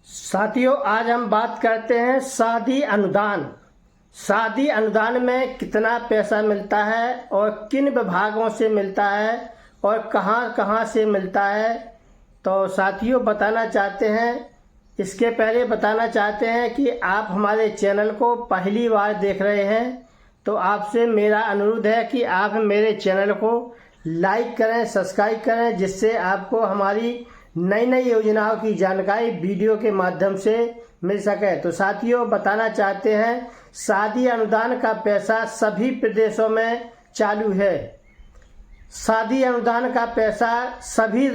साथियों, आज हम बात करते हैं शादी अनुदान। शादी अनुदान में कितना पैसा मिलता है और किन विभागों से मिलता है और कहां कहां से मिलता है, तो साथियों बताना चाहते हैं। इसके पहले बताना चाहते हैं कि आप हमारे चैनल को पहली बार देख रहे हैं तो आपसे मेरा अनुरोध है कि आप मेरे चैनल को लाइक करें, सब्सक्राइब करें, जिससे आपको हमारी नई नई योजनाओं की जानकारी वीडियो के माध्यम से मिल सके। तो साथियों बताना चाहते हैं, शादी अनुदान का पैसा सभी प्रदेशों में चालू है। शादी अनुदान का पैसा सभी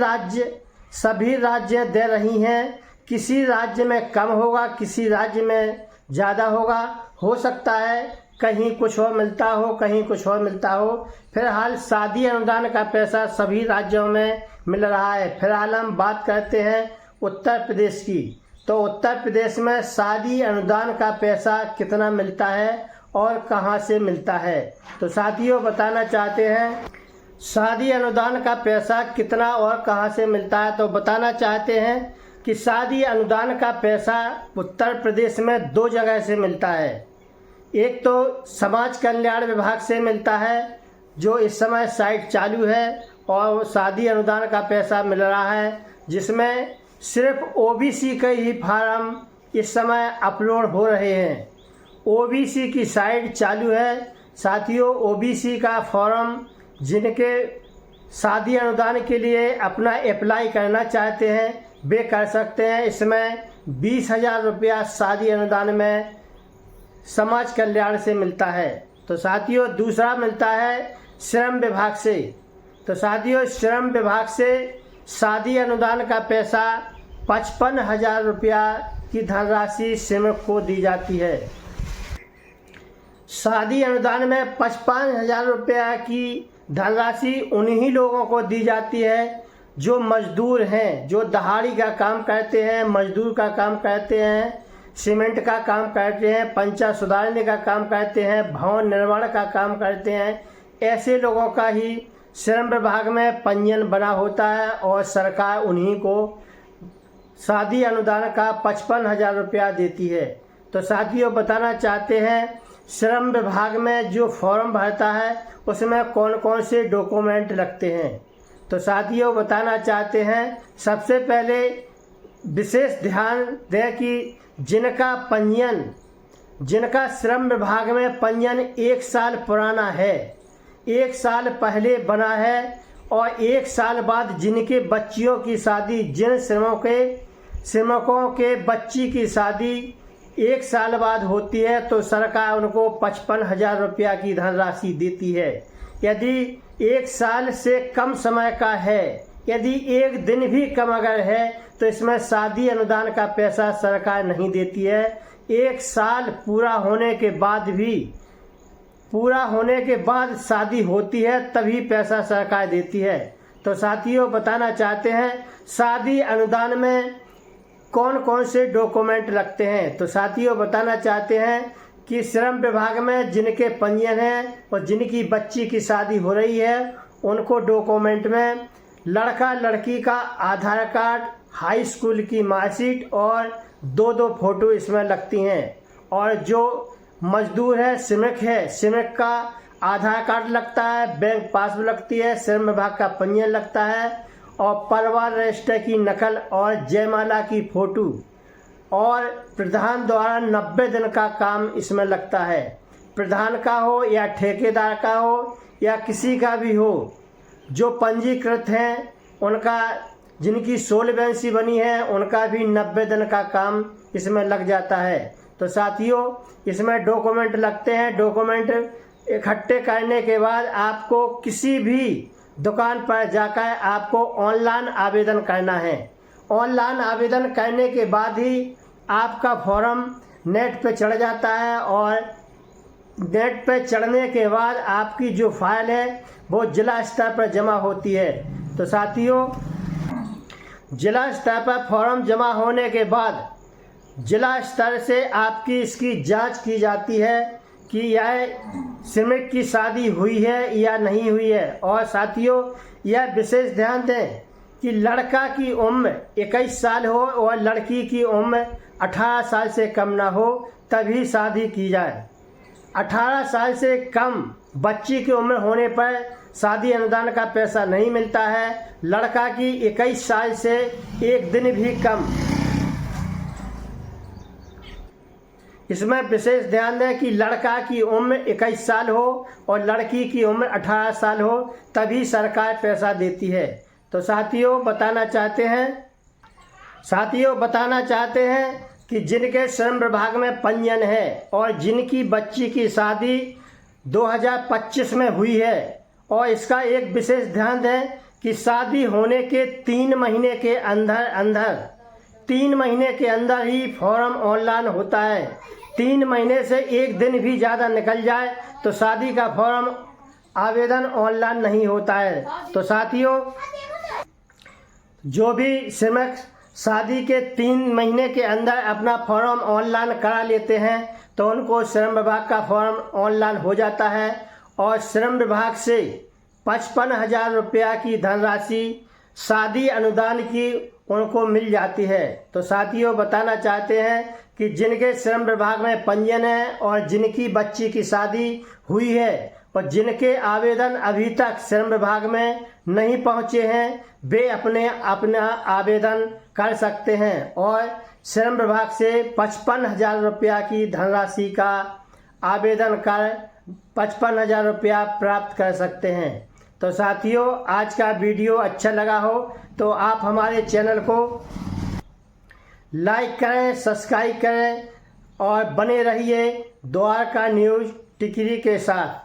राज्य दे रही हैं। किसी राज्य में कम होगा, किसी राज्य में ज़्यादा होगा, हो सकता है कहीं कुछ और मिलता हो, कहीं कुछ और मिलता हो। फिलहाल शादी अनुदान का पैसा सभी राज्यों में मिल रहा है। फिलहाल हम बात करते हैं उत्तर प्रदेश की। तो उत्तर प्रदेश में शादी अनुदान का पैसा कितना मिलता है और कहां से मिलता है, तो साथियों बताना चाहते हैं शादी अनुदान का पैसा कितना और कहां से मिलता है। तो बताना चाहते हैं कि शादी अनुदान का पैसा उत्तर प्रदेश में दो जगह से मिलता है। एक तो समाज कल्याण विभाग से मिलता है, जो इस समय साइट चालू है और शादी अनुदान का पैसा मिल रहा है, जिसमें सिर्फ ओबीसी के ही फार्म इस समय अपलोड हो रहे हैं। ओबीसी की साइट चालू है। साथियों, ओबीसी का फॉर्म जिनके शादी अनुदान के लिए अपना अप्लाई करना चाहते हैं वे कर सकते हैं। इसमें 20,000 रुपया शादी अनुदान में समाज कल्याण से मिलता है। तो साथियों दूसरा मिलता है श्रम विभाग से। तो साथियों श्रम विभाग से शादी अनुदान का पैसा 55,000 रुपया की धनराशि श्रमिक को दी जाती है। शादी अनुदान में 55,000 रुपया की धनराशि उन्हीं लोगों को दी जाती है जो मजदूर हैं, जो दहाड़ी का काम करते हैं, मजदूर का काम करते हैं, सीमेंट का काम करते हैं, पंचा सुधारने का काम करते हैं, भवन निर्माण का काम करते हैं। ऐसे लोगों का ही श्रम विभाग में पंजीयन बना होता है और सरकार उन्हीं को शादी अनुदान का 55,000 रुपया देती है। तो साथियों बताना चाहते हैं, श्रम विभाग में जो फॉर्म भरता है उसमें कौन कौन से डॉक्यूमेंट लगते हैं। तो साथियों बताना चाहते हैं, सबसे पहले विशेष ध्यान दें कि जिनका श्रम विभाग में पंजीयन 1 साल पुराना है, 1 साल पहले बना है और 1 साल बाद जिनके बच्चियों की शादी, जिन श्रमिकों के बच्ची की शादी 1 साल बाद होती है, तो सरकार उनको 55,000 रुपया की धनराशि देती है। यदि 1 साल से कम समय का है, यदि 1 दिन भी कम अगर है, तो इसमें शादी अनुदान का पैसा सरकार नहीं देती है। 1 साल पूरा होने के बाद शादी होती है, तभी पैसा सरकार देती है। तो साथियों बताना चाहते हैं, शादी अनुदान में कौन कौन से डॉक्यूमेंट लगते हैं। तो साथियों बताना चाहते हैं कि श्रम विभाग में जिनके पंजीयन हैं और जिनकी बच्ची की शादी हो रही है, उनको डॉक्यूमेंट में लड़का लड़की का आधार कार्ड, हाई स्कूल की मार्कशीट और 2 फोटो इसमें लगती हैं। और जो मजदूर है, श्रमिक का आधार कार्ड लगता है, बैंक पासबुक लगती है, श्रम विभाग का पंजीयन लगता है और परिवार रजिस्टर की नकल और जयमाला की फोटो और प्रधान द्वारा 90 दिन का काम इसमें लगता है। प्रधान का हो या ठेकेदार का हो या किसी का भी हो, जो पंजीकृत हैं उनका, जिनकी सोलवेंसी बनी है, उनका भी 90 दिन का काम इसमें लग जाता है। तो साथियों इसमें डॉक्यूमेंट लगते हैं। डॉक्यूमेंट इकट्ठे करने के बाद आपको किसी भी दुकान पर जाकर आपको ऑनलाइन आवेदन करना है। ऑनलाइन आवेदन करने के बाद ही आपका फॉर्म नेट पे चढ़ जाता है और नेट पे चढ़ने के बाद आपकी जो फाइल है वो जिला स्तर पर जमा होती है। तो साथियों जिला स्तर पर फॉर्म जमा होने के बाद जिला स्तर से आपकी इसकी जांच की जाती है कि यह श्रमिक की शादी हुई है या नहीं हुई है। और साथियों यह विशेष ध्यान दें कि लड़का की उम्र 21 साल हो और लड़की की उम्र 18 साल से कम ना हो तभी शादी की जाए। 18 साल से कम बच्ची की उम्र होने पर शादी अनुदान का पैसा नहीं मिलता है। लड़का की 21 साल से एक दिन भी कम। इसमें विशेष ध्यान दें कि लड़का की उम्र 21 साल हो और लड़की की उम्र 18 साल हो तभी सरकार पैसा देती है। तो साथियों बताना चाहते हैं कि जिनके श्रम विभाग में पंजीयन है और जिनकी बच्ची की शादी 2025 में हुई है, और इसका एक विशेष ध्यान दें कि शादी होने के 3 महीने के अंदर ही फॉर्म ऑनलाइन होता है। 3 महीने से एक दिन भी ज़्यादा निकल जाए तो शादी का फॉर्म आवेदन ऑनलाइन नहीं होता है। तो साथियों, जो भी श्रमिक शादी के 3 महीने के अंदर अपना फॉर्म ऑनलाइन करा लेते हैं तो उनको श्रम विभाग का फॉर्म ऑनलाइन हो जाता है और श्रम विभाग से 55,000 रुपया की धनराशि शादी अनुदान की उनको मिल जाती है। तो साथियों बताना चाहते हैं कि जिनके श्रम विभाग में पंजीयन है और जिनकी बच्ची की शादी हुई है और जिनके आवेदन अभी तक श्रम विभाग में नहीं पहुंचे हैं, वे अपना आवेदन कर सकते हैं और श्रम विभाग से 55,000 रुपया की धनराशि का आवेदन कर 55,000 रुपया प्राप्त कर सकते हैं। तो साथियों, आज का वीडियो अच्छा लगा हो तो आप हमारे चैनल को लाइक करें, सब्सक्राइब करें और बने रहिए द्वारका न्यूज़ टिकरी के साथ।